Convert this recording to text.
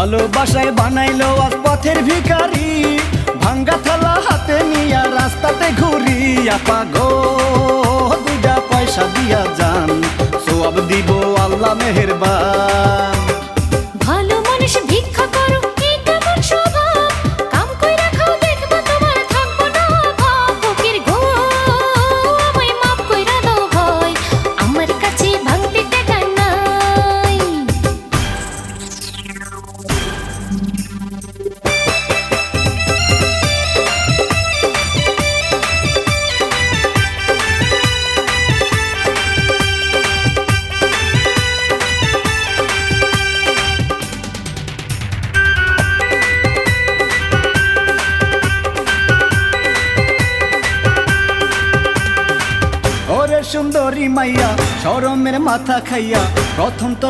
ভালোবাসায় বানাইলো আজ পথের ভিখারি, ভাঙ্গা থালা হাতে নিয়া রাস্তাতে ঘুরি। আপা গো দুইটা পয়সা দিয়া যান, সওয়াব দিব আল্লাহ মেহেরবান। ভালো মানুষ ভিক্ষা করো, এই কেমন স্বভাব? কাম কইরা খাও, দেখবা তোমার থাকবো না অভাব। ফকির গো আমায় মাফ কইরা দাও ভাই, আমার কাছে ভাঙতে টাকা নাই। ওরে সুন্দরী মাইয়া শরমের মাথা খাইয়া, প্রথম তোর